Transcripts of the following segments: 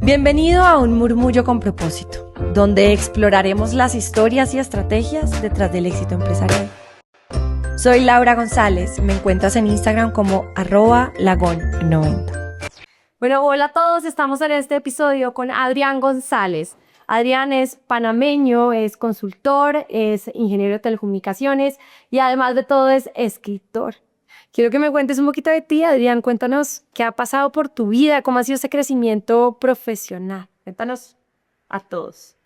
Bienvenido a Un Murmullo con Propósito, donde exploraremos las historias y estrategias detrás del éxito empresarial. Soy Laura González, me encuentras en Instagram como @lagón90. Bueno, hola a todos, estamos en este episodio con Adrián González. Adrián es panameño, es consultor, es ingeniero de telecomunicaciones y además de todo es escritor. Quiero que me cuentes un poquito de ti, Adrián. Cuéntanos qué ha pasado por tu vida, cómo ha sido ese crecimiento profesional. Cuéntanos a todos.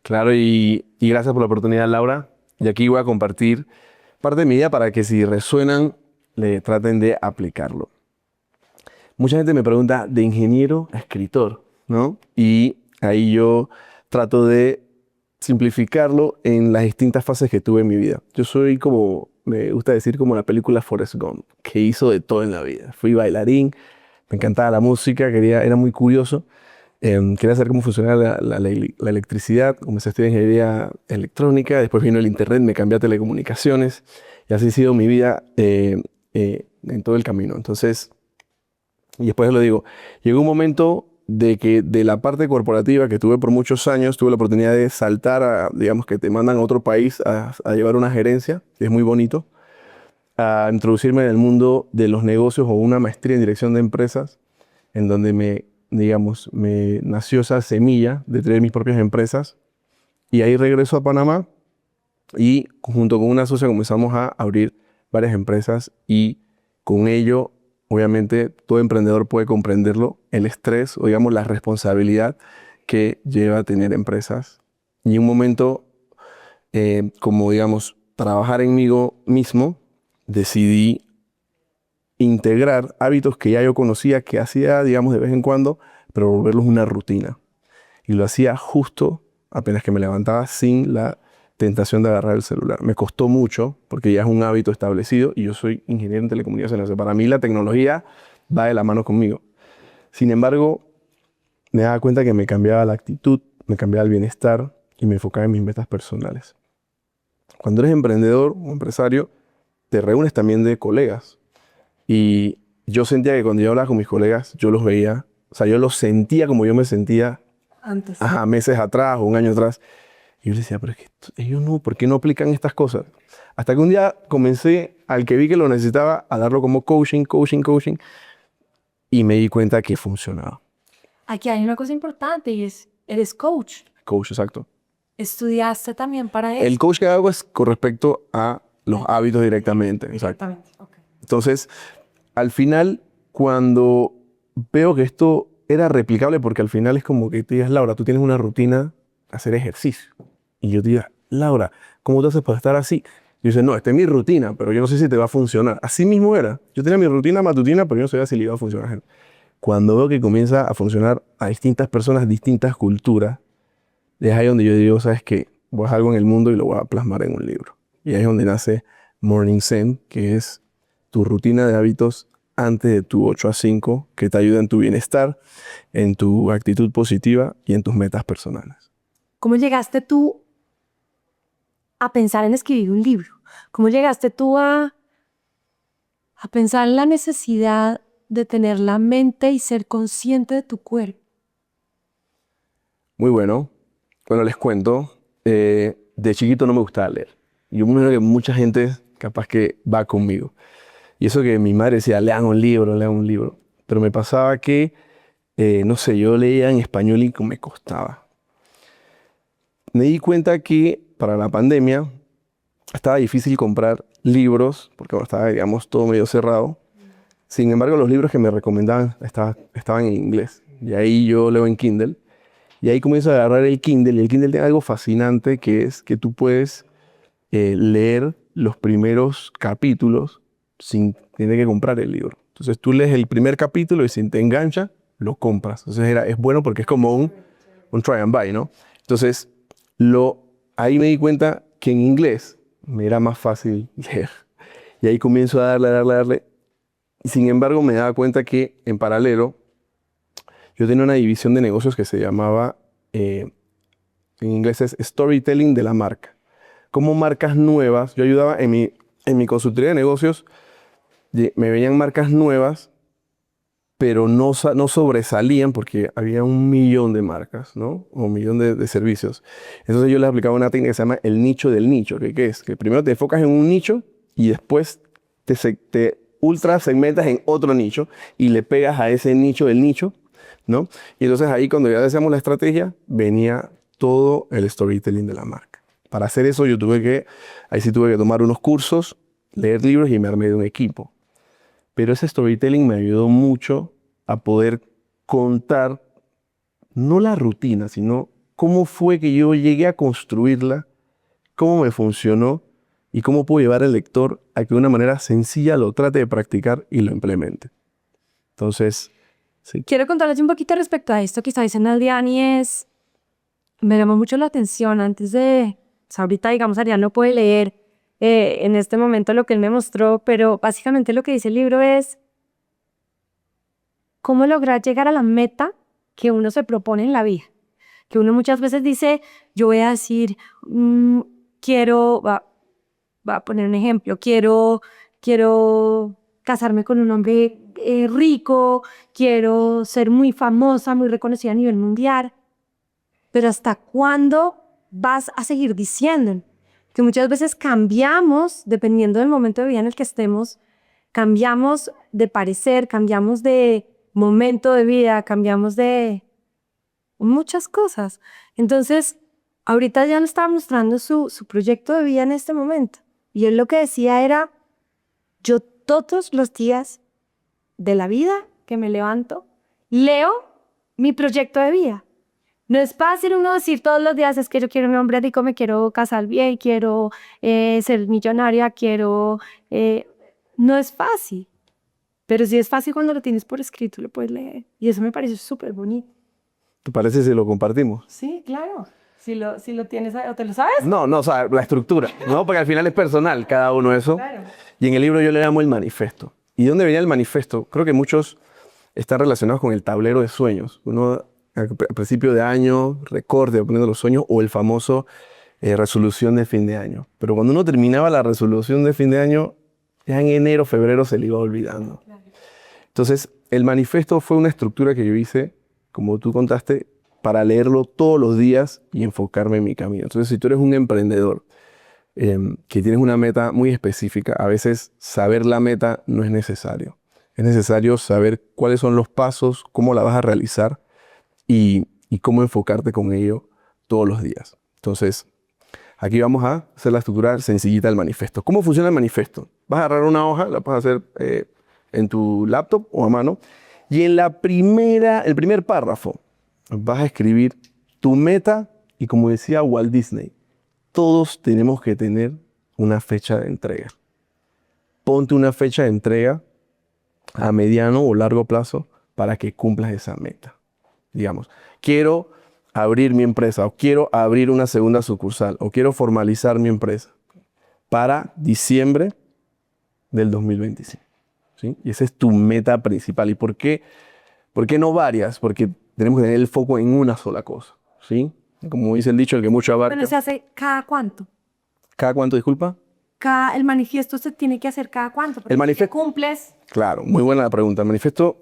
Claro, y gracias por la oportunidad, Laura. Y aquí voy a compartir parte de mi vida para que si resuenan, le traten de aplicarlo. Mucha gente me pregunta de ingeniero a escritor, ¿no? Y ahí yo trato de simplificarlo en las distintas fases que tuve en mi vida. Yo soy como, me gusta decir, como la película Forrest Gump, que hizo de todo en la vida. Fui bailarín, me encantaba la música, era muy curioso. Quería saber cómo funcionaba la electricidad. Comencé a estudiar ingeniería electrónica, después vino el internet, me cambié a telecomunicaciones y así ha sido mi vida en todo el camino. Entonces, y después lo digo, llegó un momento de que de la parte corporativa que tuve por muchos años, tuve la oportunidad de saltar a, digamos, que te mandan a otro país a llevar una gerencia, que es muy bonito, a introducirme en el mundo de los negocios o una maestría en dirección de empresas, en donde me nació esa semilla de tener mis propias empresas. Y ahí regreso a Panamá y junto con una socia comenzamos a abrir varias empresas y con ello, obviamente, todo emprendedor puede comprenderlo, el estrés o, digamos, la responsabilidad que lleva a tener empresas. Y en un momento, como, digamos, trabajar en mí mismo, decidí integrar hábitos que ya yo conocía, que hacía, digamos, de vez en cuando, pero volverlos una rutina. Y lo hacía justo apenas que me levantaba sin la tentación de agarrar el celular. Me costó mucho porque ya es un hábito establecido y yo soy ingeniero en telecomunicaciones. O sea, para mí la tecnología va de la mano conmigo. Sin embargo, me daba cuenta que me cambiaba la actitud, me cambiaba el bienestar y me enfocaba en mis metas personales. Cuando eres emprendedor o empresario, te reúnes también de colegas. Y yo sentía que cuando yo hablaba con mis colegas, yo los veía, o sea, yo los sentía como yo me sentía Antes. meses atrás o un año atrás. Y yo les decía, pero es que ellos no, ¿por qué no aplican estas cosas? Hasta que un día comencé, al que vi que lo necesitaba, a darlo como coaching, y me di cuenta que funcionaba. Aquí hay una cosa importante y es, eres coach. Coach, exacto. ¿Estudiaste también para eso? El coach que hago es con respecto a los hábitos directamente. Exacto. Exactamente. Okay. Entonces, al final, cuando veo que esto era replicable, porque al final es como que te digas, Laura, tú tienes una rutina, hacer ejercicio. Y yo te diga, Laura, ¿cómo te haces para estar así? Y dice, no, esta es mi rutina, pero yo no sé si te va a funcionar. Así mismo era. Yo tenía mi rutina matutina, pero yo no sabía si le iba a funcionar. Cuando veo que comienza a funcionar a distintas personas, distintas culturas, es ahí donde yo digo, ¿sabes qué? Voy a hacer algo en el mundo y lo voy a plasmar en un libro. Y ahí es donde nace Morning Zen, que es tu rutina de hábitos antes de tu 8 a 5, que te ayuda en tu bienestar, en tu actitud positiva y en tus metas personales. ¿Cómo llegaste tú a pensar en escribir un libro? ¿Cómo llegaste tú a pensar en la necesidad de tener la mente y ser consciente de tu cuerpo? Muy bueno. Bueno, les cuento. De chiquito no me gustaba leer. Yo me imagino que mucha gente capaz que va conmigo. Y eso que mi madre decía, lean un libro, lean un libro. Pero me pasaba que, no sé, yo leía en español y me costaba. Me di cuenta que para la pandemia estaba difícil comprar libros, porque bueno, estaba, digamos, todo medio cerrado. Sin embargo, los libros que me recomendaban estaban en inglés. Y ahí yo leo en Kindle. Y ahí comienzo a agarrar el Kindle. Y el Kindle tiene algo fascinante, que es que tú puedes leer los primeros capítulos sin tener que comprar el libro. Entonces tú lees el primer capítulo y si te engancha, lo compras. Entonces es bueno porque es como un try and buy, ¿no? Entonces ahí me di cuenta que en inglés me era más fácil leer. Y ahí comienzo a darle. Y sin embargo me daba cuenta que en paralelo yo tenía una división de negocios que se llamaba, en inglés es Storytelling de la marca. Como marcas nuevas, yo ayudaba en mi consultoría de negocios, me venían marcas nuevas pero no sobresalían porque había 1.000.000 de marcas, ¿no? O 1.000.000 de servicios. Entonces yo les aplicaba una técnica que se llama el nicho del nicho. ¿Qué es? Que primero te enfocas en un nicho y después te ultra segmentas en otro nicho y le pegas a ese nicho del nicho, ¿no? Y entonces ahí cuando ya deseamos la estrategia, venía todo el storytelling de la marca. Para hacer eso ahí sí tuve que tomar unos cursos, leer libros y me armé de un equipo. Pero ese storytelling me ayudó mucho a poder contar, no la rutina, sino cómo fue que yo llegué a construirla, cómo me funcionó y cómo puedo llevar al lector a que de una manera sencilla lo trate de practicar y lo implemente. Entonces, sí. Quiero contarles un poquito respecto a esto que está diciendo Adrián y me llamó mucho la atención antes de, o sea, ahorita digamos Adrián no puede leer en este momento lo que él me mostró, pero básicamente lo que dice el libro es cómo lograr llegar a la meta que uno se propone en la vida. Que uno muchas veces dice, yo voy a decir, va a poner un ejemplo, quiero casarme con un hombre rico, quiero ser muy famosa, muy reconocida a nivel mundial, pero ¿hasta cuándo vas a seguir diciendo? Que muchas veces cambiamos, dependiendo del momento de vida en el que estemos, cambiamos de parecer, cambiamos de momento de vida, cambiamos de muchas cosas. Entonces, ahorita ya nos estaba mostrando su proyecto de vida en este momento. Y él lo que decía era, yo todos los días de la vida que me levanto, leo mi proyecto de vida. No es fácil uno decir todos los días, es que yo quiero un hombre rico, me quiero casar bien, quiero ser millonaria, no es fácil. Pero sí es fácil cuando lo tienes por escrito, lo puedes leer. Y eso me parece súper bonito. ¿Te parece si lo compartimos? Sí, claro. Si lo tienes, ¿o te lo sabes? No, o sea, la estructura, ¿no? Porque al final es personal cada uno de eso. Claro. Y en el libro yo le llamo el manifiesto. ¿Y dónde venía el manifiesto? Creo que muchos están relacionados con el tablero de sueños. Uno al principio de año recorte poniendo los sueños o el famoso resolución de fin de año. Pero cuando uno terminaba la resolución de fin de año, ya en enero, febrero se le iba olvidando. Claro. Entonces, el manifiesto fue una estructura que yo hice, como tú contaste, para leerlo todos los días y enfocarme en mi camino. Entonces, si tú eres un emprendedor que tienes una meta muy específica, a veces saber la meta no es necesario. Es necesario saber cuáles son los pasos, cómo la vas a realizar y cómo enfocarte con ello todos los días. Entonces, aquí vamos a hacer la estructura sencillita del manifiesto. ¿Cómo funciona el manifiesto? Vas a agarrar una hoja, la puedes hacer en tu laptop o a mano, y en el primer párrafo vas a escribir tu meta y, como decía Walt Disney, todos tenemos que tener una fecha de entrega. Ponte una fecha de entrega a mediano o largo plazo para que cumplas esa meta. Digamos, quiero abrir mi empresa o quiero abrir una segunda sucursal o quiero formalizar mi empresa para diciembre del 2025. ¿Sí? Y esa es tu meta principal. ¿Y por qué no varias? Porque tenemos que tener el foco en una sola cosa. ¿Sí? Como dice el dicho, el que mucho abarca. Bueno, ¿se hace cada cuánto? ¿Cada cuánto, disculpa? El manifiesto se tiene que hacer cada cuánto. El manifiesto. ¿Cumples? Claro, muy buena la pregunta. El manifiesto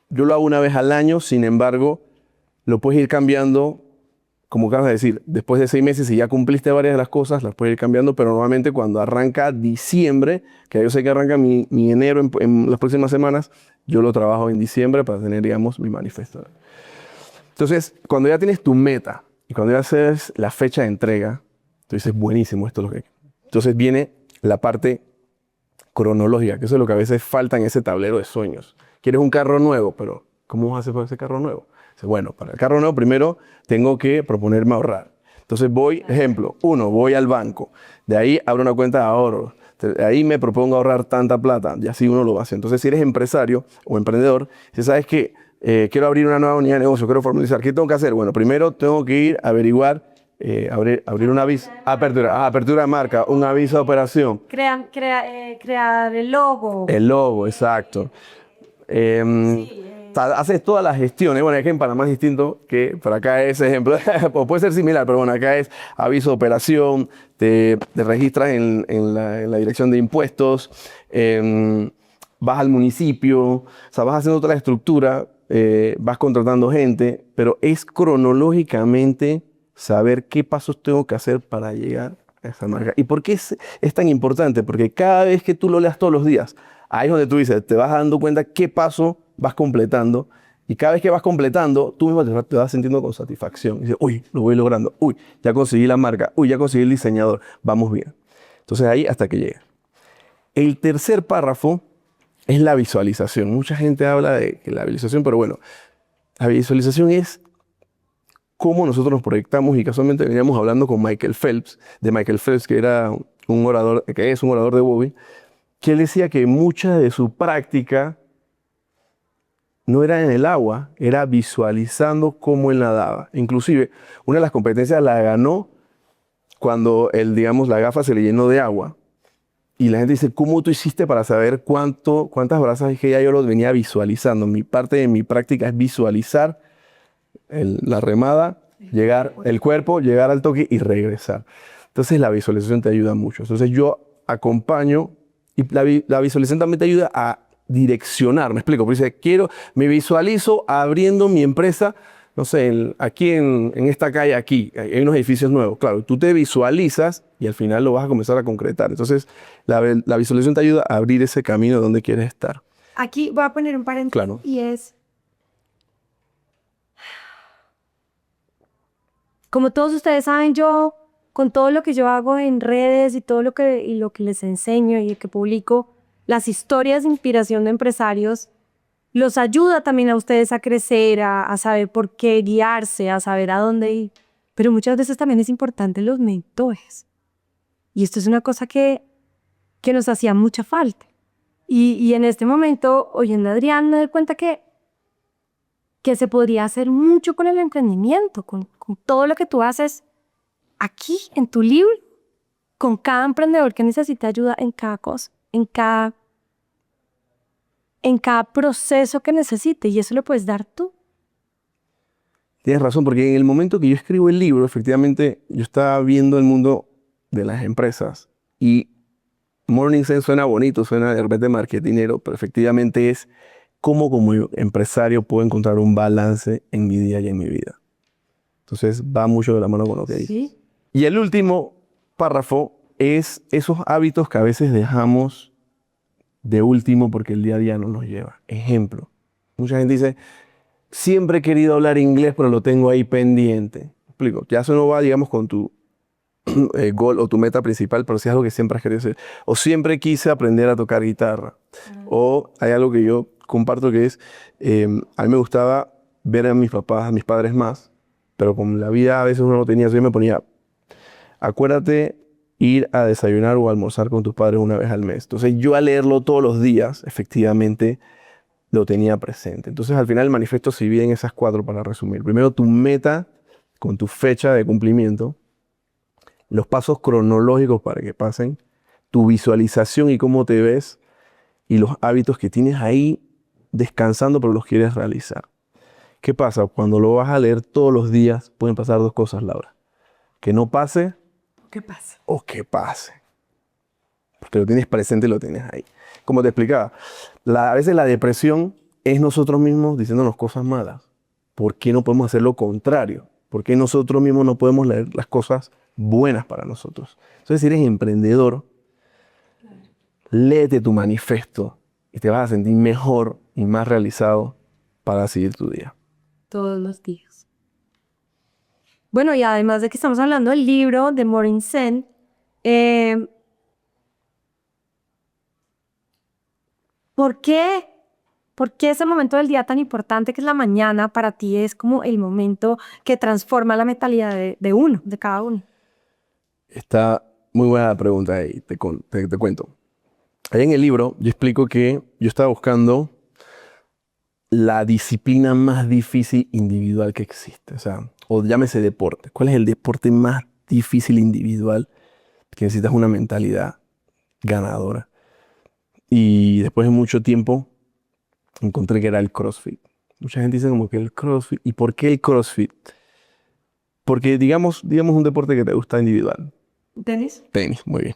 yo lo hago una vez al año, sin embargo, lo puedes ir cambiando, como acabas de decir, después de 6 meses, si ya cumpliste varias de las cosas, las puedes ir cambiando, pero normalmente cuando arranca diciembre, que yo sé que arranca mi enero en las próximas semanas, yo lo trabajo en diciembre para tener, digamos, mi manifiesto. Entonces, cuando ya tienes tu meta y cuando ya haces la fecha de entrega, tú dices, buenísimo, esto es lo que... Entonces viene la parte cronológica, que eso es lo que a veces falta en ese tablero de sueños. Quieres un carro nuevo, pero ¿cómo vas a hacer para ese carro nuevo? Bueno, para el carro nuevo primero tengo que proponerme ahorrar. Entonces ejemplo, voy al banco, de ahí abro una cuenta de ahorro, de ahí me propongo ahorrar tanta plata, y así uno lo va haciendo. Entonces, si eres empresario o emprendedor, si sabes que quiero abrir una nueva unidad de negocio, quiero formalizar, ¿qué tengo que hacer? Bueno, primero tengo que ir a averiguar, abrir un aviso, apertura de marca, un aviso de operación. Crear el logo. El logo, exacto. Haces todas las gestiones. Bueno, es que en Panamá es distinto, que por acá es ejemplo, o puede ser similar, pero bueno, acá es aviso de operación, te registras en la dirección de impuestos, vas al municipio, o sea, vas haciendo otra estructura, vas contratando gente, pero es cronológicamente saber qué pasos tengo que hacer para llegar a esa marca. ¿Y por qué es tan importante? Porque cada vez que tú lo leas todos los días, ahí es donde tú dices, te vas dando cuenta qué paso vas completando. Y cada vez que vas completando, tú mismo te vas sintiendo con satisfacción. Y dices, uy, lo voy logrando. Uy, ya conseguí la marca. Uy, ya conseguí el diseñador. Vamos bien. Entonces ahí hasta que llega. El tercer párrafo es la visualización. Mucha gente habla de que la visualización, pero bueno, la visualización es cómo nosotros nos proyectamos, y casualmente veníamos hablando con Michael Phelps, de Michael Phelps, que era un orador, que es un orador de Bobby, que él decía que mucha de su práctica no era en el agua, era visualizando cómo él nadaba. Inclusive, una de las competencias la ganó cuando digamos, la gafa se le llenó de agua. Y la gente dice, ¿cómo tú hiciste para saber cuántas brazas? Es que ya yo lo venía visualizando. Mi parte de mi práctica es visualizar la remada, llegar el cuerpo, llegar al toque y regresar. Entonces la visualización te ayuda mucho. Entonces yo acompaño, y la visualización también te ayuda a direccionar, me explico. Porque dice, me visualizo abriendo mi empresa, no sé, aquí en esta calle, aquí, hay unos edificios nuevos. Claro, tú te visualizas y al final lo vas a comenzar a concretar. Entonces la visualización te ayuda a abrir ese camino donde quieres estar. Aquí voy a poner un paréntesis, Claro. y es, como todos ustedes saben, yo, con todo lo que yo hago en redes y todo lo que les enseño y que publico, las historias de inspiración de empresarios los ayuda también a ustedes a crecer, a saber por qué guiarse, a saber a dónde ir. Pero muchas veces también es importante los mentores. Y esto es una cosa que nos hacía mucha falta. Y en este momento, oyendo a Adrián, me doy cuenta que se podría hacer mucho con el emprendimiento, con todo lo que tú haces aquí, en tu libro, con cada emprendedor que necesita ayuda en cada cosa, en cada proceso que necesite, y eso lo puedes dar tú. Tienes razón, porque en el momento que yo escribo el libro, efectivamente, yo estaba viendo el mundo de las empresas, y Morning Zen suena bonito, suena de repente marketinero, pero efectivamente es cómo como empresario puedo encontrar un balance en mi día y en mi vida. Entonces va mucho de la mano con lo que dices. ¿Sí? Y el último párrafo es esos hábitos que a veces dejamos de último porque el día a día no nos lleva. Ejemplo, mucha gente dice, siempre he querido hablar inglés, pero lo tengo ahí pendiente. ¿Me explico? Ya eso no va, digamos, con tu goal o tu meta principal, pero sí es algo que siempre has querido hacer. O siempre quise aprender a tocar guitarra. O hay algo que yo comparto que es, a mí me gustaba ver a mis papás, a mis padres más, pero con la vida a veces uno no tenía, yo me ponía, acuérdate ir a desayunar o almorzar con tus padres una vez al mes. Entonces yo al leerlo todos los días, efectivamente, lo tenía presente. Entonces al final el manifiesto se divide en esas 4 para resumir. Primero tu meta con tu fecha de cumplimiento, los pasos cronológicos para que pasen, tu visualización y cómo te ves, y los hábitos que tienes ahí descansando pero los quieres realizar. ¿Qué pasa? Cuando lo vas a leer todos los días pueden pasar 2 cosas, Laura. Que no pase. ¿Qué pasa? O que pase. Porque lo tienes presente y lo tienes ahí. Como te explicaba, a veces la depresión es nosotros mismos diciéndonos cosas malas. ¿Por qué no podemos hacer lo contrario? ¿Por qué nosotros mismos no podemos leer las cosas buenas para nosotros? Entonces, si eres emprendedor, léete tu manifiesto y te vas a sentir mejor y más realizado para seguir tu día. Todos los días. Bueno, y además de que estamos hablando del libro de Morning Zen, ¿por qué ese momento del día tan importante que es la mañana para ti es como el momento que transforma la mentalidad de cada uno? Está muy buena la pregunta ahí, te cuento. Ahí en el libro yo explico que yo estaba buscando la disciplina más difícil individual que existe. O sea, o llámese deporte. ¿Cuál es el deporte más difícil individual que necesitas una mentalidad ganadora? Y después de mucho tiempo encontré que era el CrossFit. Mucha gente dice como que el CrossFit. ¿Y por qué el CrossFit? Porque digamos un deporte que te gusta individual. ¿Tenis? Tenis, muy bien.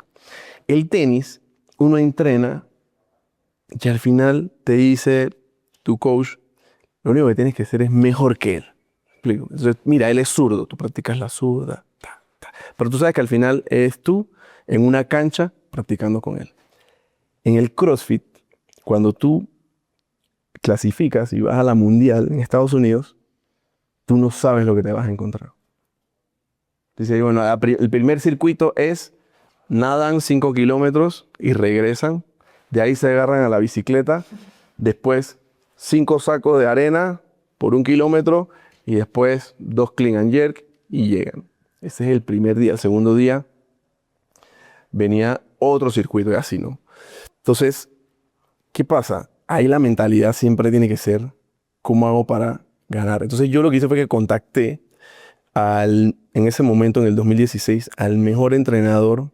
El tenis, uno entrena y al final te dice tu coach, lo único que tienes que hacer es mejor que él. ¿Me explico? Entonces, mira, él es zurdo, tú practicas la zurda, ta, ta. Pero tú sabes que al final eres tú en una cancha practicando con él. En el CrossFit, cuando tú clasificas y vas a la mundial en Estados Unidos, tú no sabes lo que te vas a encontrar. Dice, bueno, el primer circuito es nadan 5 kilómetros y regresan. De ahí se agarran a la bicicleta. Después 5 sacos de arena por 1 kilómetro y después 2 clean and jerk y llegan. Ese es el primer día. El segundo día venía otro circuito y así, ¿no? Entonces, ¿qué pasa? Ahí la mentalidad siempre tiene que ser ¿cómo hago para ganar? Entonces yo lo que hice fue que contacté en ese momento, en el 2016, al mejor entrenador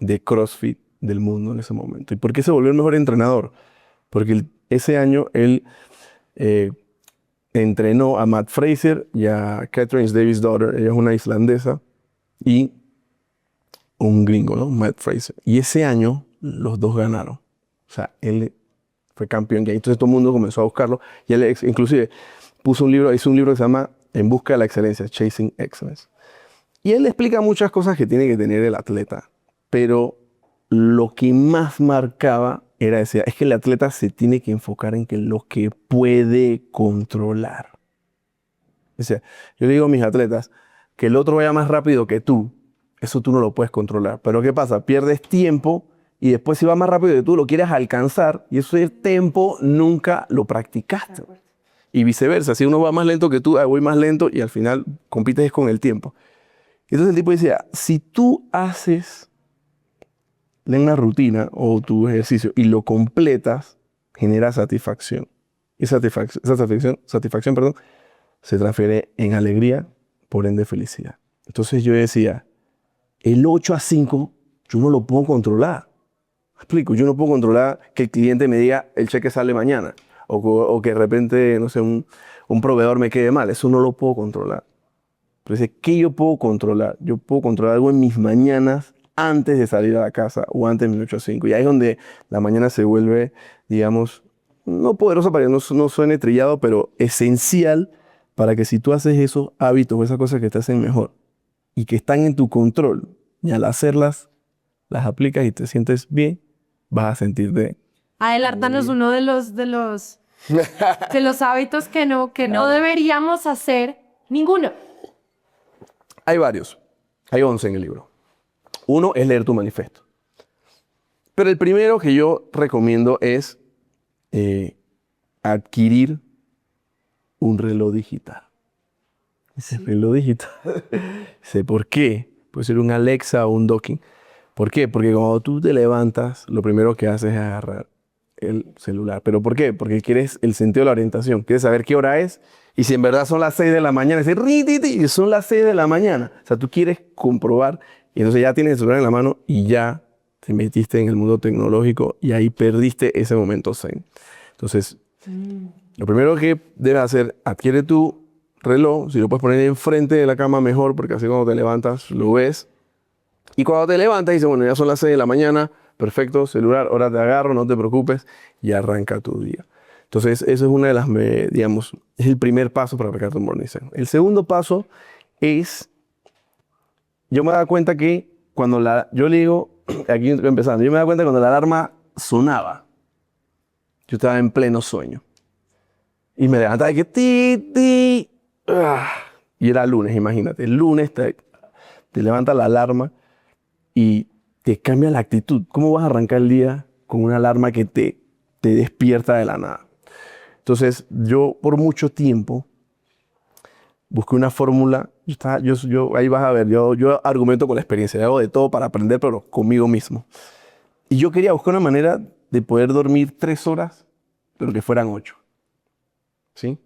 de CrossFit del mundo en ese momento. ¿Y por qué se volvió el mejor entrenador? Porque ese año él entrenó a Matt Fraser y a Catherine Davis' daughter. Ella es una islandesa y un gringo, ¿no? Matt Fraser. Y ese año los dos ganaron. O sea, él fue campeón. Y entonces todo el mundo comenzó a buscarlo. Y él inclusive hizo un libro que se llama En busca de la excelencia, Chasing Excellence. Y él explica muchas cosas que tiene que tener el atleta. Pero lo que más marcaba es que el atleta se tiene que enfocar en lo que puede controlar. O sea, yo le digo a mis atletas que el otro vaya más rápido que tú, eso tú no lo puedes controlar. Pero ¿qué pasa? Pierdes tiempo y después si va más rápido que tú lo quieres alcanzar y ese tiempo nunca lo practicaste. Y viceversa, si uno va más lento que tú, voy más lento y al final compites con el tiempo. Entonces el tipo decía, si tú haces una rutina o tu ejercicio y lo completas, genera satisfacción. Y esa satisfacción, perdón, se transfiere en alegría, por ende felicidad. Entonces yo decía, el 8 a 5 yo no lo puedo controlar. ¿Me explico? Yo no puedo controlar que el cliente me diga el cheque sale mañana o que de repente, no sé, un proveedor me quede mal. Eso no lo puedo controlar. Pero dice, ¿qué yo puedo controlar? Yo puedo controlar algo en mis mañanas antes de salir a la casa o antes de 8 a 5. Y ahí es donde la mañana se vuelve, digamos, no poderosa para que no suene trillado, pero esencial para que si tú haces esos hábitos o esas cosas que te hacen mejor y que están en tu control, y al hacerlas, las aplicas y te sientes bien, vas a sentirte... Adelántanos uno de los hábitos que no deberíamos hacer ninguno. Hay varios. Hay 11 en el libro. Uno es leer tu manifiesto. Pero el primero que yo recomiendo es adquirir un reloj digital. Ese reloj digital. Sé por qué. Puede ser un Alexa o un docking. ¿Por qué? Porque cuando tú te levantas, lo primero que haces es agarrar el celular. ¿Pero por qué? Porque quieres el sentido de la orientación. Quieres saber qué hora es. Y si en verdad son las 6 de la mañana, y son las 6 de la mañana. O sea, tú quieres comprobar. Y entonces ya tienes el celular en la mano y ya te metiste en el mundo tecnológico y ahí perdiste ese momento zen. Entonces, lo primero que debes hacer, adquiere tu reloj. Si lo puedes poner enfrente de la cama, mejor, porque así cuando te levantas lo ves. Y cuando te levantas dices, bueno, ya son las 6 de la mañana, perfecto, celular, ahora te agarro, no te preocupes, y arranca tu día. Entonces, eso es una de las, digamos, es el primer paso para aplicar tu Morning Zen. El segundo paso es, yo me he dado cuenta que cuando yo le digo, aquí estoy empezando, yo me he dado cuenta que cuando la alarma sonaba, yo estaba en pleno sueño. Y me levantaba y que ti, y era lunes, imagínate, el lunes te levanta la alarma y te cambia la actitud. ¿Cómo vas a arrancar el día con una alarma que te despierta de la nada? Entonces, yo por mucho tiempo busqué una fórmula. Ahí vas a ver, yo argumento con la experiencia. Hago de todo para aprender, pero conmigo mismo. Y yo quería buscar una manera de poder dormir 3 horas, pero que fueran 8. ¿Sí?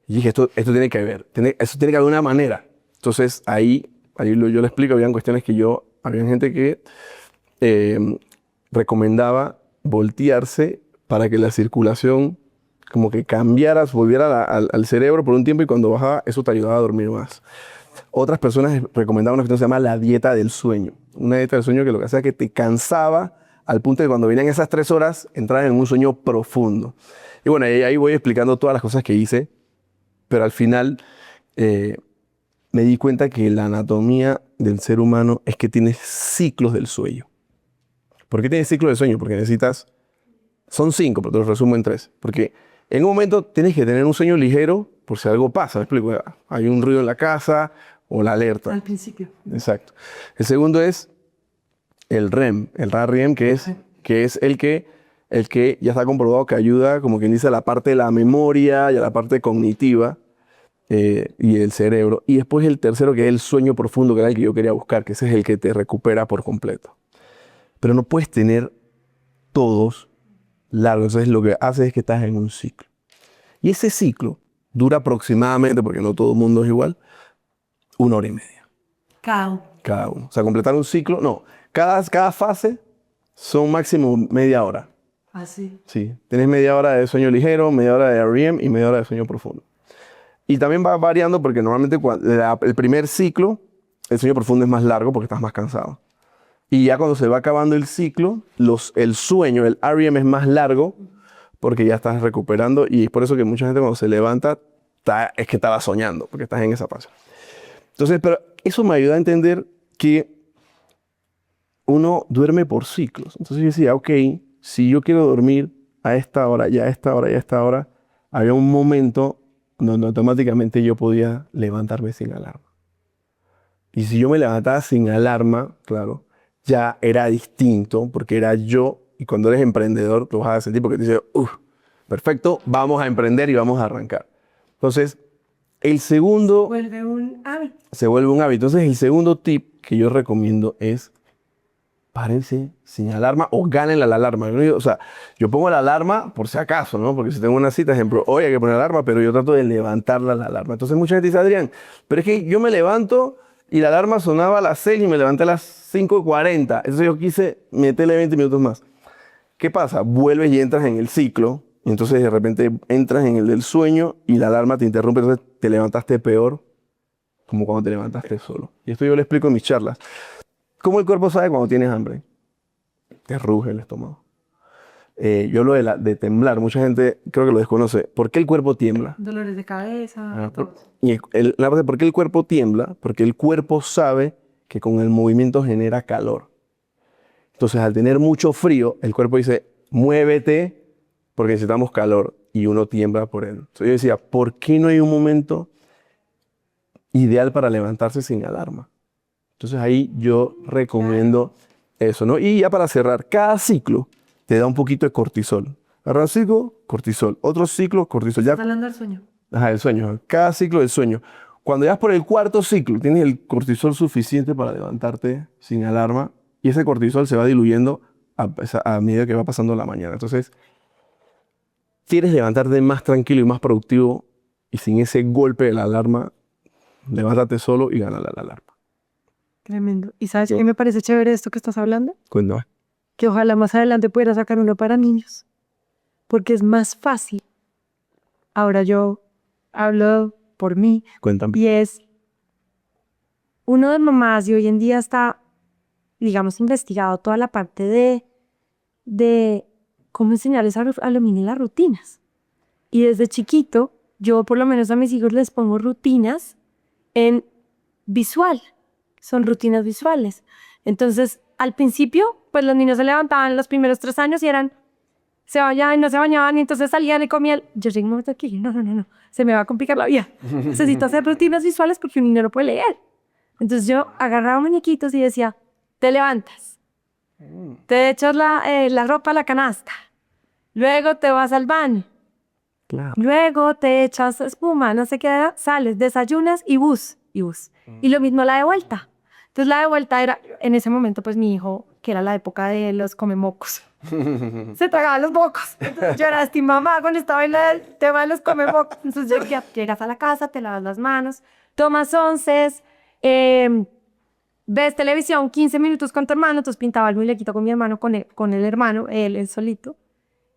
Y dije, esto tiene que haber. Eso tiene que haber una manera. Entonces, yo le explico, habían cuestiones que había gente que recomendaba voltearse para que la circulación como que cambiara, volviera al cerebro por un tiempo y cuando bajaba eso te ayudaba a dormir más. Otras personas recomendaban una cuestión que se llama la dieta del sueño. Una dieta del sueño que lo que hacía es que te cansaba al punto de cuando vienen esas 3 horas, entrar en un sueño profundo. Y bueno, ahí voy explicando todas las cosas que hice, pero al final me di cuenta que la anatomía del ser humano es que tiene ciclos del sueño. ¿Por qué tiene ciclos del sueño? Porque son 5, pero te los resumo en 3. Porque en un momento tienes que tener un sueño ligero por si algo pasa. ¿Me explico? Hay un ruido en la casa o la alerta. Al principio. Exacto. El segundo es el REM, el REM, que es el que ya está comprobado que ayuda, como quien dice, a la parte de la memoria y a la parte cognitiva y el cerebro. Y después el tercero, que es el sueño profundo, que era el que yo quería buscar, que ese es el que te recupera por completo. Pero no puedes tener todos largos. Entonces lo que hace es que estás en un ciclo. Y ese ciclo dura aproximadamente, porque no todo el mundo es igual, 1 hora y media. Cada uno. O sea, completar un ciclo, no. Cada fase son máximo media hora. Así. Sí. Tienes media hora de sueño ligero, media hora de REM y media hora de sueño profundo. Y también va variando porque normalmente el primer ciclo, el sueño profundo es más largo porque estás más cansado. Y ya cuando se va acabando el ciclo, el sueño, el REM es más largo porque ya estás recuperando. Y es por eso que mucha gente cuando se levanta es que estaba soñando, porque estás en esa fase. Entonces, pero eso me ayuda a entender que uno duerme por ciclos. Entonces yo decía, ok, si yo quiero dormir a esta hora, y a esta hora, y a esta hora, había un momento donde automáticamente yo podía levantarme sin alarma. Y si yo me levantaba sin alarma, claro, ya era distinto, porque era yo, y cuando eres emprendedor, lo vas a sentir porque te dices, perfecto, vamos a emprender y vamos a arrancar. Entonces, el segundo... Vuelve un hábito. Se vuelve un hábito. Entonces, el segundo tip que yo recomiendo es párense sin alarma o gánenle la alarma. O sea, yo pongo la alarma por si acaso, ¿no? Porque si tengo una cita, ejemplo, hoy hay que poner la alarma, pero yo trato de levantarla la alarma. Entonces, mucha gente dice, Adrián, pero es que yo me levanto y la alarma sonaba a las 6 y me levanté a las 5:40. Entonces, yo quise meterle 20 minutos más. ¿Qué pasa? Vuelves y entras en el ciclo. Y entonces, de repente, entras en el del sueño y la alarma te interrumpe. Entonces, te levantaste peor como cuando te levantaste solo. Y esto yo lo explico en mis charlas. ¿Cómo el cuerpo sabe cuando tienes hambre? Te ruge el estómago. Yo hablo de temblar. Mucha gente creo que lo desconoce. ¿Por qué el cuerpo tiembla? Dolores de cabeza. Todo. La parte, ¿por qué el cuerpo tiembla? Porque el cuerpo sabe que con el movimiento genera calor. Entonces, al tener mucho frío, el cuerpo dice, muévete porque necesitamos calor. Y uno tiembla por él. Entonces yo decía, ¿por qué no hay un momento ideal para levantarse sin alarma? Entonces ahí yo recomiendo eso, ¿no? Y ya para cerrar, cada ciclo te da un poquito de cortisol. Agarra un ciclo, cortisol. Otro ciclo, cortisol. Ya, ¿Estás hablando del sueño? ajá, el sueño. Cada ciclo del sueño. Cuando ya por el 4.º ciclo tienes el cortisol suficiente para levantarte sin alarma y ese cortisol se va diluyendo a medida que va pasando la mañana. Entonces, quieres levantarte más tranquilo y más productivo y sin ese golpe de la alarma, levántate solo y gana la alarma. Tremendo. ¿Y sabes qué me parece chévere esto que estás hablando? Cuéntame. Que ojalá más adelante pudiera sacar uno para niños. Porque es más fácil. Ahora yo hablo por mí. Cuéntame. Y es, uno de mamás y hoy en día está, digamos, investigado toda la parte de cómo enseñarles a los niños las rutinas. Y desde chiquito, yo por lo menos a mis hijos les pongo rutinas en visual. Son rutinas visuales. Entonces, al principio, pues los niños se levantaban los primeros 3 años y se bañaban y no se bañaban y entonces salían y comían. Yo llegué un momento aquí, no, se me va a complicar la vida. Necesito hacer rutinas visuales porque un niño no puede leer. Entonces yo agarraba muñequitos y decía, te levantas, te echas la ropa a la canasta, luego te vas al baño, Claro. luego te echas espuma, no sé qué, sales, desayunas y bus. Y lo mismo la de vuelta. Entonces la de vuelta era, en ese momento pues mi hijo, que era la época de los comemocos, se tragaba los mocos. Entonces yo era mi mamá cuando estaba en el tema de los comemocos. Entonces llegas a la casa, te lavas las manos, tomas onces, ves televisión 15 minutos con tu hermano, entonces pintaba el muñequito con mi hermano, con el hermano, él solito.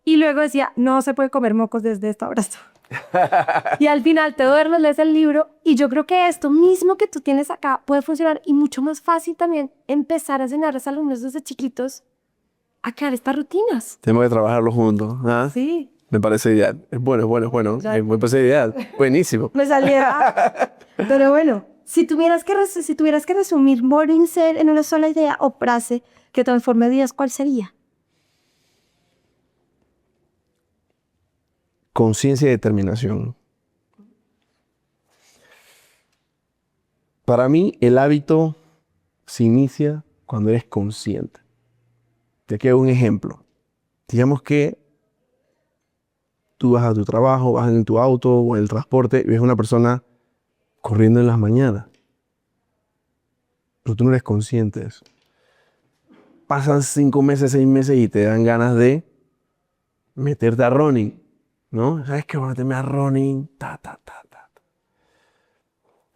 Y luego decía, no se puede comer mocos desde esta hora. Y al final te duermes, lees el libro y yo creo que esto mismo que tú tienes acá puede funcionar y mucho más fácil también empezar a enseñarles a los niños desde chiquitos a crear estas rutinas. Tenemos que trabajarlo juntos. ¿Ah? Sí. Me parece ideal. Es bueno, es bueno, es bueno. Exacto. Me parece ideal. Buenísimo. Me saliera. Pero bueno, si tuvieras que resumir Morning Set en una sola idea o frase que transforme vidas, ¿cuál sería? Conciencia y determinación. Para mí, el hábito se inicia cuando eres consciente. Te quedo un ejemplo. Digamos que tú vas a tu trabajo, vas en tu auto o en el transporte y ves a una persona corriendo en las mañanas. Pero tú no eres consciente de eso. Pasan 5 meses, 6 meses y te dan ganas de meterte a running, ¿no? ¿Sabes qué? Voy a meterme a running,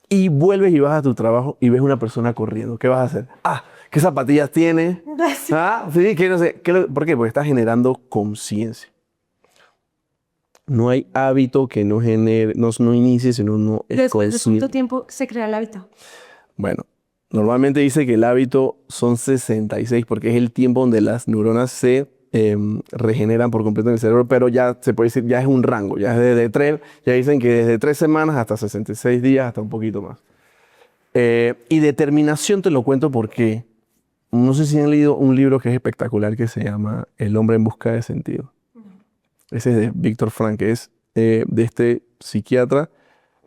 Y vuelves y vas a tu trabajo y ves una persona corriendo. ¿Qué vas a hacer? Ah, ¿qué zapatillas tiene? Ah, sí, que no sé. ¿Por qué? Porque estás generando conciencia. No hay hábito que no genere, no inicie, sino no es Después de consciente. cuánto tiempo se crea el hábito. Bueno, normalmente dice que el hábito son 66 porque es el tiempo donde las neuronas se regeneran por completo en el cerebro, pero ya se puede decir, ya es un rango, ya es desde 3, ya dicen que desde 3 semanas hasta 66 días, hasta un poquito más. Y determinación te lo cuento porque no sé si han leído un libro que es espectacular que se llama El hombre en busca de sentido. Ese es de Víctor Frank, que es de este psiquiatra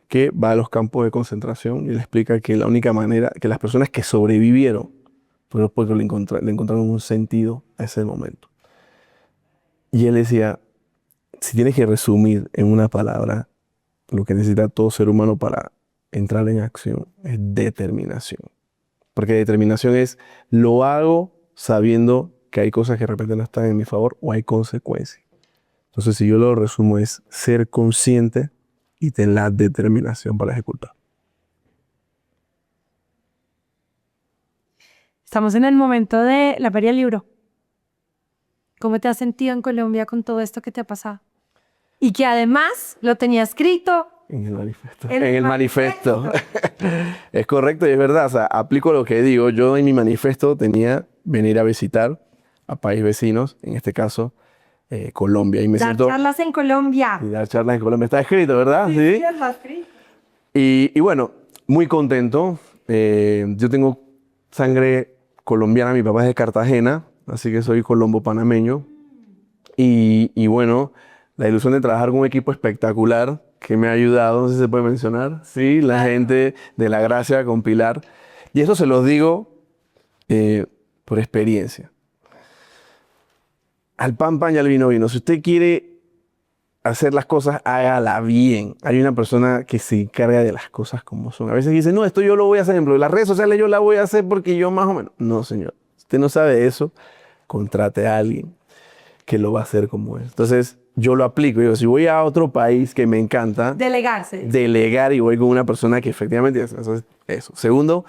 que va a los campos de concentración y le explica que la única manera, que las personas que sobrevivieron, fue porque le encontraron un sentido a ese momento. Y él decía, si tienes que resumir en una palabra lo que necesita todo ser humano para entrar en acción, es determinación. Porque determinación es, lo hago sabiendo que hay cosas que de repente no están en mi favor o hay consecuencias. Entonces, si yo lo resumo, es ser consciente y tener la determinación para ejecutar. Estamos en el momento de la Feria del Libro. ¿Cómo te has sentido en Colombia con todo esto que te ha pasado? Y que además lo tenía escrito. En el manifiesto. En el manifiesto. Es correcto y es verdad. O sea, aplico lo que digo. Yo en mi manifiesto tenía venir a visitar a países vecinos, en este caso Colombia. Y me Dar siento... charlas en Colombia. Y dar charlas en Colombia. Está escrito, ¿verdad? Sí, está escrito. Y bueno, muy contento. Yo tengo sangre colombiana. Mi papá es de Cartagena, así que soy colombo panameño. Y bueno, la ilusión de trabajar con un equipo espectacular que me ha ayudado, no sé si se puede mencionar, sí, la gente de La Gracia con Pilar. Y eso se los digo por experiencia. Al pan, pan y al vino, vino. Si usted quiere hacer las cosas, hágala bien. Hay una persona que se encarga de las cosas como son. A veces dice, no, esto yo lo voy a hacer, en las redes sociales yo la voy a hacer porque yo más o menos. No, señor. Si usted no sabe eso, contrate a alguien que lo va a hacer como es. Entonces, yo lo aplico. Digo, si voy a otro país que me encanta, Delegarse. delegar y voy con una persona que efectivamente hace eso. Segundo,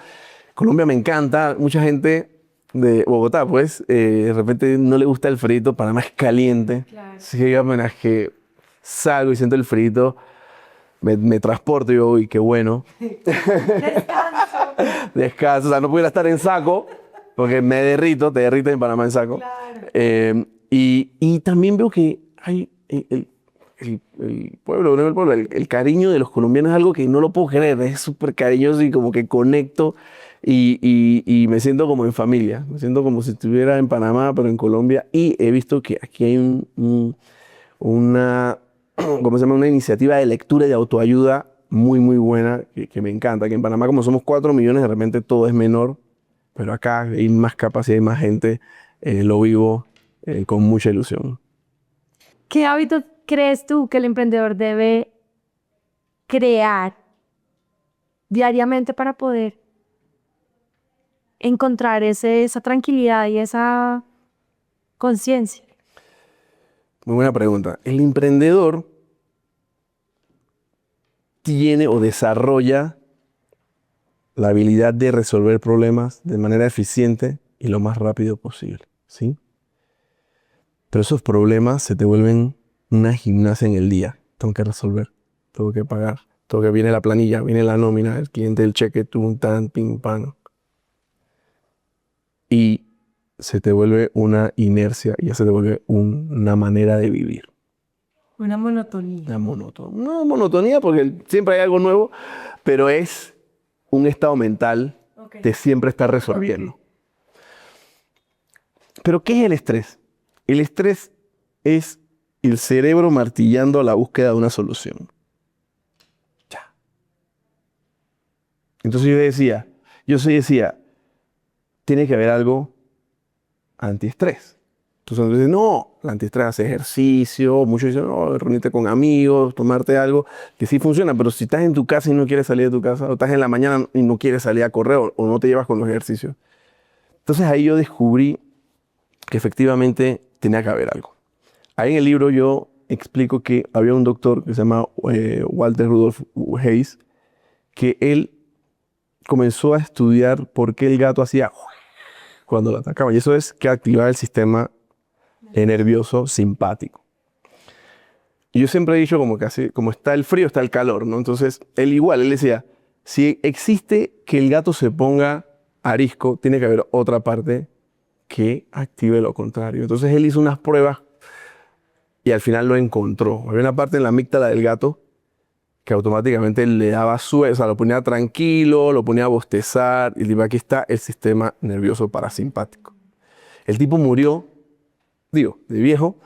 Colombia me encanta. Mucha gente de Bogotá, pues, de repente no le gusta el frito, Panamá es caliente. Claro. Así que apenas que salgo y siento el frito, me transporto y digo, uy, qué bueno. Descanso. Descanso. O sea, no pudiera estar en saco, porque me derrito, te derrites en Panamá en saco. Claro. Y también veo que hay el pueblo, no el pueblo, el cariño de los colombianos es algo que no lo puedo creer, es súper cariñoso y como que conecto y me siento como en familia, me siento como si estuviera en Panamá, pero en Colombia, y he visto que aquí hay una, ¿cómo se llama? Una iniciativa de lectura y de autoayuda muy, muy buena, que me encanta, que en Panamá como somos 4 millones, de repente todo es menor, pero acá hay más capacidad, hay más gente, lo vivo con mucha ilusión. ¿Qué hábitos crees tú que el emprendedor debe crear diariamente para poder encontrar esa tranquilidad y esa conciencia? Muy buena pregunta. El emprendedor tiene o desarrolla la habilidad de resolver problemas de manera eficiente y lo más rápido posible, ¿sí? Pero esos problemas se te vuelven una gimnasia en el día. Tengo que resolver, tengo que pagar, viene la planilla, viene la nómina, el cliente, el cheque, tum, tan, pim, pam. Y se te vuelve una inercia y ya se te vuelve una manera de vivir. Una monotonía. Una monotonía porque siempre hay algo nuevo, pero es un estado mental de siempre estar resolviendo. Pero ¿qué es el estrés? El estrés es el cerebro martillando a la búsqueda de una solución. Ya. Entonces yo decía, tiene que haber algo antiestrés. Entonces dicen, no, el antiestrés hace ejercicio, muchos dicen, no, reunirte con amigos, tomarte algo, que sí funciona, pero si estás en tu casa y no quieres salir de tu casa, o estás en la mañana y no quieres salir a correr, o no te llevas con los ejercicios. Entonces ahí yo descubrí que efectivamente tenía que haber algo. Ahí en el libro yo explico que había un doctor que se llama Walter Rudolf Hayes, que él comenzó a estudiar por qué el gato hacía cuando lo atacaba. Y eso es que activaba el sistema nervioso simpático. Y yo siempre he dicho como que así, como está el frío, está el calor, ¿no? Entonces, él decía, si existe que el gato se ponga arisco, tiene que haber otra parte que active lo contrario. Entonces, él hizo unas pruebas y al final lo encontró. Había una parte en la amígdala del gato que automáticamente le daba o sea, lo ponía tranquilo, lo ponía a bostezar, y aquí está el sistema nervioso parasimpático. El tipo murió, de viejo,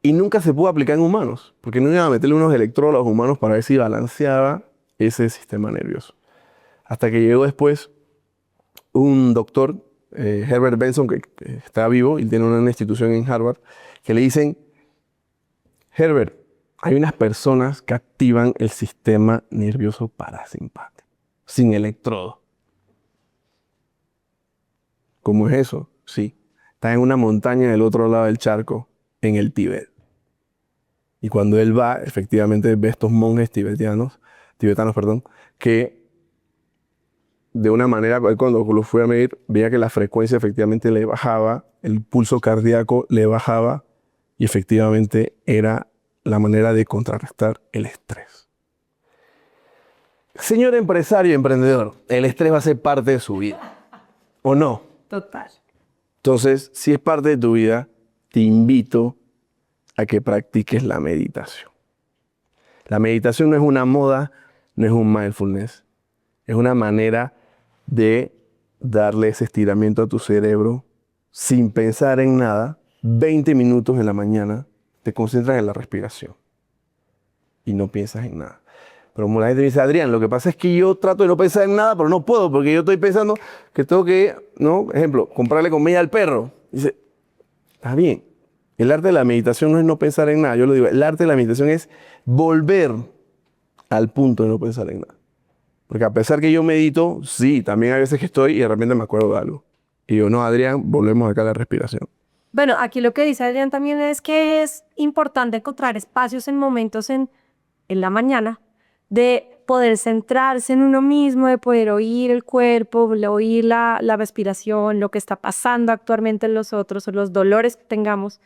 y nunca se pudo aplicar en humanos, porque no iban a meterle unos electrodos a los humanos para ver si balanceaba ese sistema nervioso. Hasta que llegó después un doctor, Herbert Benson, que está vivo y tiene una institución en Harvard, que le dicen, Herbert, hay unas personas que activan el sistema nervioso parasimpático, sin electrodo. ¿Cómo es eso? Sí. Está en una montaña del otro lado del charco, en el Tíbet. Y cuando él va, efectivamente ve estos monjes tibetanos, que de una manera, cuando lo fue a medir, veía que la frecuencia efectivamente le bajaba, el pulso cardíaco le bajaba, y efectivamente era la manera de contrarrestar el estrés. Señor empresario y emprendedor, el estrés va a ser parte de su vida, ¿o no? Total. Entonces, si es parte de tu vida, te invito a que practiques la meditación. La meditación no es una moda, no es un mindfulness. Es una manera de darle ese estiramiento a tu cerebro sin pensar en nada. 20 minutos en la mañana te concentras en la respiración y no piensas en nada. Pero como la gente me dice, Adrián, lo que pasa es que yo trato de no pensar en nada, pero no puedo, porque yo estoy pensando que tengo que, ¿no? Ejemplo, comprarle comida al perro. Dice, está bien. El arte de la meditación no es no pensar en nada. Yo lo digo, el arte de la meditación es volver al punto de no pensar en nada. Porque a pesar que yo medito, sí, también hay veces que estoy y de repente me acuerdo de algo. Y yo, no, Adrián, volvemos acá a la respiración. Bueno, aquí lo que dice Adrián también es que es importante encontrar espacios en momentos en la mañana de poder centrarse en uno mismo, de poder oír el cuerpo, oír la respiración, lo que está pasando actualmente en los otros o los dolores que tengamos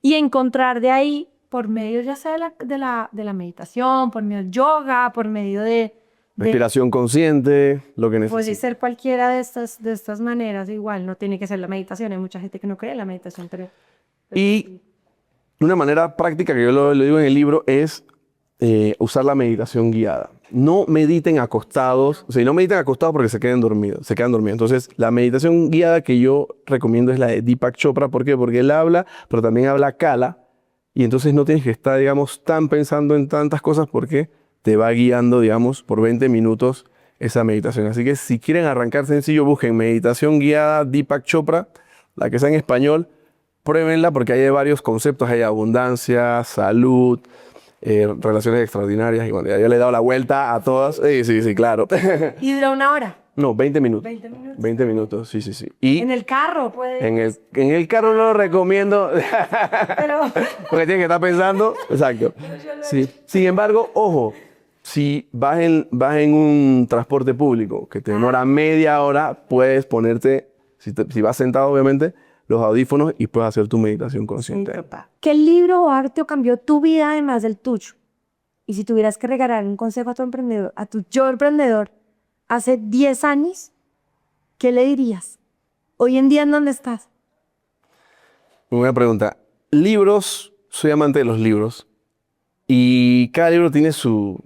y encontrar de ahí por medio ya sea de la meditación, por medio del yoga, por medio de Respiración consciente, lo que puede necesites. ser cualquiera de estas maneras, igual, no tiene que ser la meditación, hay mucha gente que no cree en la meditación, pero... Y una manera práctica que yo lo digo en el libro es usar la meditación guiada. No mediten acostados, o sea, no mediten acostados porque se quedan dormidos. Entonces, la meditación guiada que yo recomiendo es la de Deepak Chopra. ¿Por qué? Porque él habla, pero también habla Kala, y entonces no tienes que estar, digamos, tan pensando en tantas cosas porque te va guiando, digamos, por 20 minutos esa meditación. Así que si quieren arrancar sencillo, busquen meditación guiada Deepak Chopra, la que sea en español, pruébenla porque hay varios conceptos, hay abundancia, salud, relaciones extraordinarias, y bueno, ya yo le he dado la vuelta a todas. Sí, claro. ¿Y dura una hora? No, 20 minutos. 20 minutos. 20 minutos, sí. Y En el carro puede... en el carro no lo recomiendo, Pero... porque tienes que estar pensando. Exacto. Sí. Sin embargo, ojo, si vas en un transporte público que te demora media hora, puedes ponerte, si vas sentado obviamente, los audífonos y puedes hacer tu meditación consciente. ¿Qué libro o arte cambió tu vida además del tuyo? Y si tuvieras que regalar un consejo a tu emprendedor, a tu yo emprendedor, hace 10 años, ¿qué le dirías? Hoy en día, ¿en dónde estás? Muy buena pregunta. Libros, soy amante de los libros. Y cada libro tiene su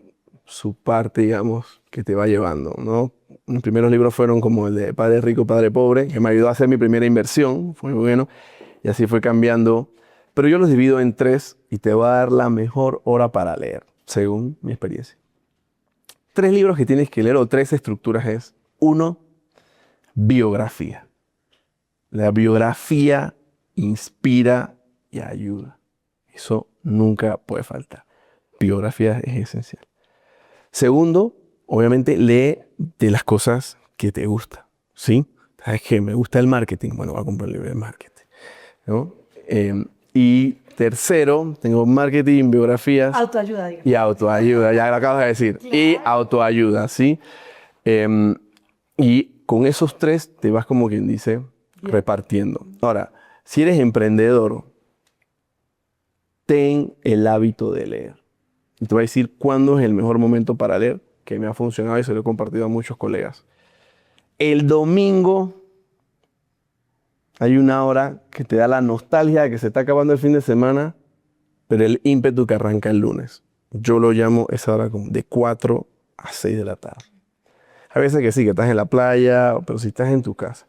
parte, digamos, que te va llevando, ¿no? Mis primeros libros fueron como el de Padre Rico, Padre Pobre, que me ayudó a hacer mi primera inversión. Fue muy bueno. Y así fue cambiando. Pero yo los divido en 3 y te voy a dar la mejor hora para leer, según mi experiencia. 3 libros que tienes que leer o 3 estructuras es: 1, biografía. La biografía inspira y ayuda. Eso nunca puede faltar. Biografía es esencial. Segundo, obviamente lee de las cosas que te gustan, ¿sí? ¿Sabes qué? Me gusta el marketing. Bueno, voy a comprar un libro de marketing, ¿no? Y tercero, tengo marketing, biografías. Autoayuda, digamos. Y autoayuda, ya lo acabas de decir. Claro. Y autoayuda, ¿sí? Y con esos 3 te vas, como quien dice, repartiendo. Ahora, si eres emprendedor, ten el hábito de leer. Y te voy a decir cuándo es el mejor momento para leer, que me ha funcionado y se lo he compartido a muchos colegas. El domingo hay una hora que te da la nostalgia de que se está acabando el fin de semana, pero el ímpetu que arranca el lunes. Yo lo llamo esa hora como de 4 a 6 de la tarde. A veces que sí, que estás en la playa, pero si estás en tu casa.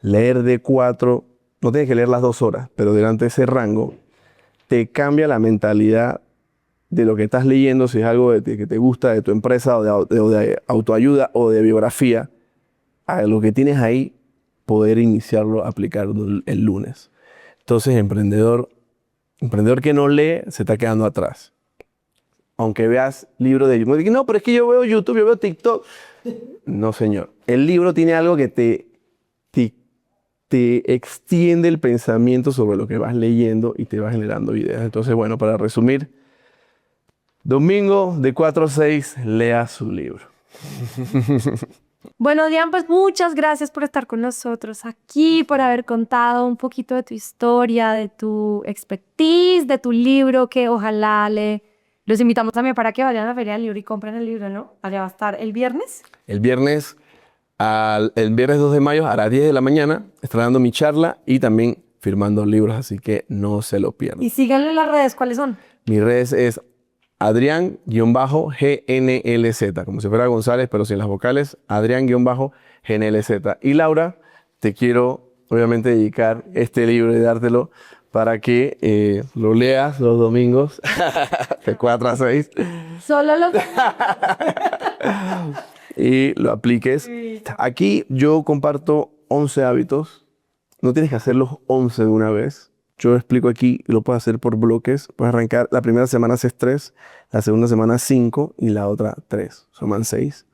Leer de 4, no tienes que leer las 2 horas, pero durante ese rango te cambia la mentalidad de lo que estás leyendo, si es algo que te gusta, de tu empresa, o de autoayuda, o de biografía, a lo que tienes ahí, poder iniciarlo, aplicarlo el lunes. Entonces, emprendedor que no lee, se está quedando atrás. Aunque veas libros de YouTube. No, pero es que yo veo YouTube, yo veo TikTok. No, señor. El libro tiene algo que te extiende el pensamiento sobre lo que vas leyendo y te va generando ideas. Entonces, bueno, para resumir, domingo de 4 a 6, lea su libro. Bueno, Adrián, pues muchas gracias por estar con nosotros aquí, por haber contado un poquito de tu historia, de tu expertise, de tu libro, que ojalá los invitamos también para que vayan a la Feria del Libro y compren el libro, ¿no? Allá va a estar el viernes. El viernes 2 de mayo a las 10 de la mañana, estaré dando mi charla y también firmando libros, así que no se lo pierdan. Y síganlo en las redes, ¿cuáles son? Mis redes es Adrián-GNLZ, como si fuera González, pero sin las vocales, Adrián-GNLZ. Y Laura, te quiero obviamente dedicar este libro y dártelo para que lo leas los domingos de 4 a 6. Solo los... y lo apliques. Aquí yo comparto 11 hábitos. No tienes que hacer los 11 de una vez. Yo explico aquí, lo puedes hacer por bloques. Puedes arrancar, la primera semana haces 3, la segunda semana 5 y la otra 3. Suman 6.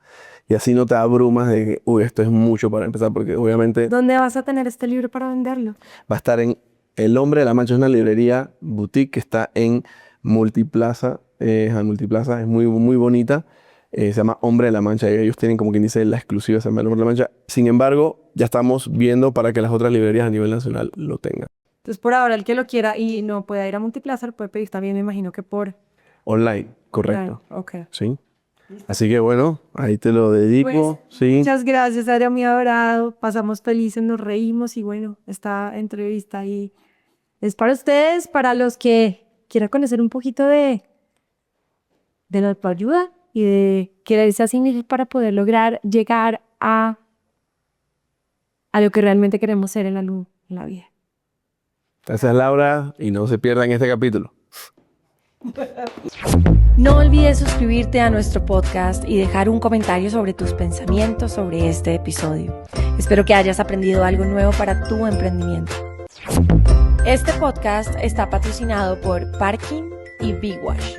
Y así no te abrumas de que, uy, esto es mucho para empezar, porque obviamente... ¿Dónde vas a tener este libro para venderlo? Va a estar en El Hombre de la Mancha, es una librería boutique que está en Multiplaza. Multiplaza es muy, muy bonita. Se llama Hombre de la Mancha. Ellos tienen, como quien dice, la exclusiva, se llama El Hombre de la Mancha. Sin embargo, ya estamos viendo para que las otras librerías a nivel nacional lo tengan. Entonces, por ahora, el que lo quiera y no pueda ir a Multiplaza, lo puede pedir también, me imagino que por... Online, correcto. Ok. Sí. Así que bueno, ahí te lo dedico. Pues, sí. Muchas gracias, Adrián, muy adorado. Pasamos felices, nos reímos y bueno, esta entrevista ahí es para ustedes, para los que quieran conocer un poquito de la autoayuda y de quererse así para poder lograr llegar a lo que realmente queremos ser en la vida. Gracias, Laura, y no se pierdan este capítulo. No olvides suscribirte a nuestro podcast y dejar un comentario sobre tus pensamientos sobre este episodio. Espero que hayas aprendido algo nuevo para tu emprendimiento. Este podcast está patrocinado por Parking y Big Wash.